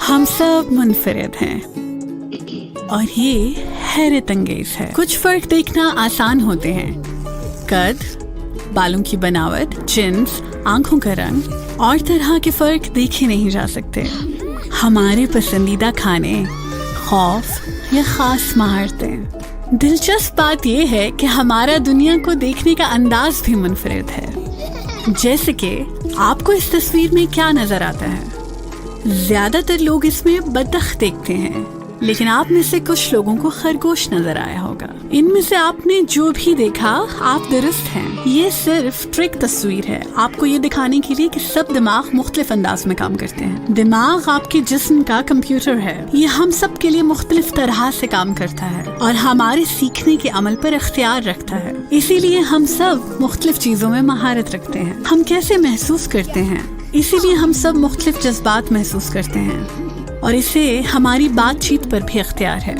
हम सब मुनफरिद हैं और ये हैरत अंगेज है। कुछ फर्क देखना आसान होते हैं, कद, बालों की बनावट, जिन्स, आंखों का रंग और तरह के फर्क देखे नहीं जा सकते। हमारे पसंदीदा खाने, खौफ या खास महारतें। दिलचस्प बात यह है कि हमारा दुनिया को देखने का अंदाज भी मुनफरिद है। जैसे कि आपको इस तस्वीर में क्या नजर आता है? ज्यादातर लोग इसमें बतख देखते हैं, लेकिन आप में से कुछ लोगों को खरगोश नजर आया होगा। इनमें से आपने जो भी देखा, आप दुरुस्त हैं। ये सिर्फ ट्रिक तस्वीर है, आपको ये दिखाने के लिए कि सब दिमाग मुख्तलिफ अंदाज में काम करते हैं। दिमाग आपके जिस्म का कंप्यूटर है, ये हम सब के लिए मुख्तलिफ तरह से काम करता है और हमारे सीखने के अमल पर इख्तियार रखता है। इसीलिए हम सब मुख्तलिफ चीजों में महारत रखते हैं। हम कैसे महसूस करते हैं, इसीलिए हम सब मुख्तलिफ जज्बात महसूस करते हैं और इसे हमारी बातचीत पर भी इख्तियार है।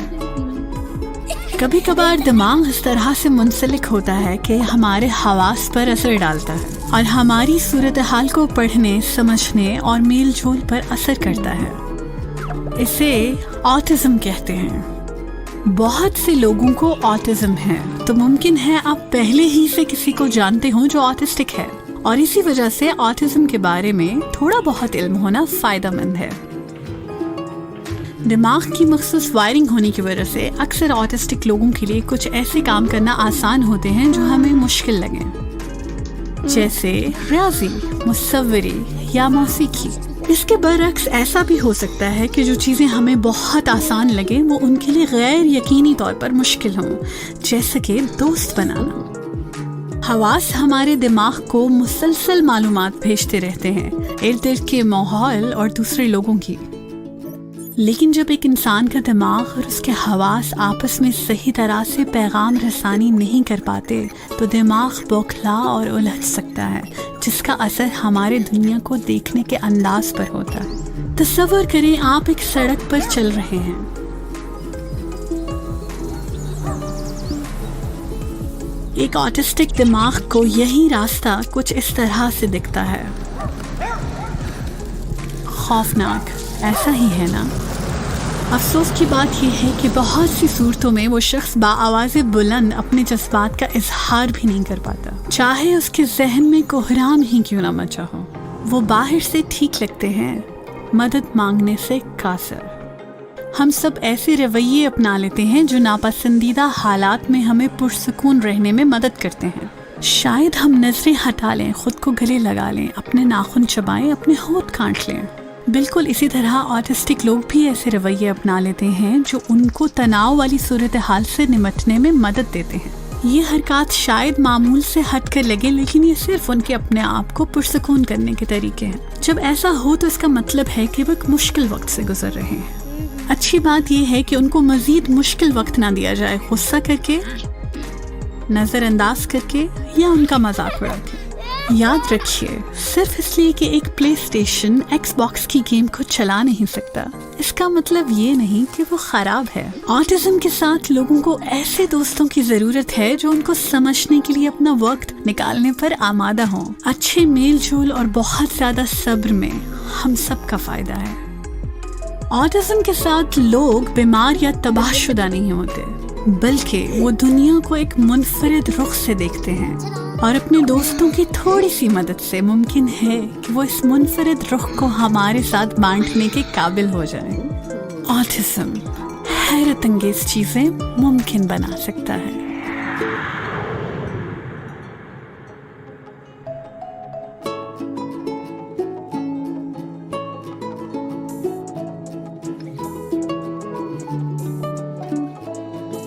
कभी कभार दिमाग इस तरह से मुंसलिक होता है कि हमारे हवास पर असर डालता है और हमारी सूरत हाल को पढ़ने, समझने और मेल जोल पर असर करता है। इसे ऑटिज्म कहते हैं। बहुत से लोगों को ऑटिज्म है, तो मुमकिन है आप पहले ही से किसी को जानते हो जो ऑटिस्टिक है और इसी वजह से ऑटिज्म के बारे में थोड़ा बहुत इल्म होना फायदेमंद है। दिमाग की मखसूस वायरिंग होने की वजह से अक्सर ऑटिस्टिक लोगों के लिए कुछ ऐसे काम करना आसान होते हैं जो हमें मुश्किल लगे, जैसे रियाजी, मुसव्वरी या मौसीकी। इसके बरअक्स ऐसा भी हो सकता है कि जो चीज़ें हमें बहुत आसान लगे वो उनके लिए गैर यकीनी तौर पर मुश्किल हों, जैसे कि दोस्त बनाना। हवास हमारे दिमाग को मुसलसल मालूमात भेजते रहते हैं, इर्द गिर्द के माहौल और दूसरे लोगों की। लेकिन जब एक इंसान का दिमाग और उसके हवास आपस में सही तरह से पैगाम रसानी नहीं कर पाते तो दिमाग बौखला और उलझ सकता है, जिसका असर हमारे दुनिया को देखने के अंदाज पर होता है। तसव्वुर करें आप एक सड़क पर चल रहे हैं। एक ऑटिस्टिक दिमाग को यही रास्ता कुछ इस तरह से दिखता है। खौफनाक, ऐसा ही है ना? अफसोस की बात यह है कि बहुत सी सूरतों में वो शख्स बाआवाज़े बुलंद अपने जज्बात का इजहार भी नहीं कर पाता, चाहे उसके जहन में कोहराम ही क्यों ना मचा हो। वो बाहर से ठीक लगते हैं, मदद मांगने से कासर। हम सब ऐसे रवैये अपना लेते हैं जो नापसंदीदा हालात में हमें पुरसुकून रहने में मदद करते हैं। शायद हम नजरें हटा लें, खुद को गले लगा लें, अपने नाखून चबाएं, अपने होंठ काट लें। बिल्कुल इसी तरह ऑटिस्टिक लोग भी ऐसे रवैये अपना लेते हैं जो उनको तनाव वाली सूरत हाल से निपटने में मदद देते हैं। ये हरकत शायद मामूल से हट कर लगे, लेकिन ये सिर्फ उनके अपने आप को पुरसुकून करने के तरीके हैं। जब ऐसा हो तो इसका मतलब है कि वो एक मुश्किल वक्त से गुजर रहे हैं। अच्छी बात यह है कि उनको मजीद मुश्किल वक्त ना दिया जाए, गुस्सा करके, नज़रअंदाज करके या उनका मजाक उड़ा के। याद रखिए, सिर्फ इसलिए कि एक प्ले स्टेशन एक्सबॉक्स की गेम को चला नहीं सकता, इसका मतलब ये नहीं कि वो खराब है। ऑटिज्म के साथ लोगों को ऐसे दोस्तों की जरूरत है जो उनको समझने के लिए अपना वक्त निकालने पर आमादा हों। अच्छे मेल जोल और बहुत ज्यादा सब्र में हम सब का फायदा है। ऑटिज्म के साथ लोग बीमार या तबाहशुदा नहीं होते, बल्कि वो दुनिया को एक मुनफरिद रुख से देखते हैं और अपने दोस्तों की थोड़ी सी मदद से मुमकिन है कि वो इस मुनफरिद रुख को हमारे साथ बांटने के काबिल हो जाए। ऑटिज्म हैरत अंगेज चीजें मुमकिन बना सकता है।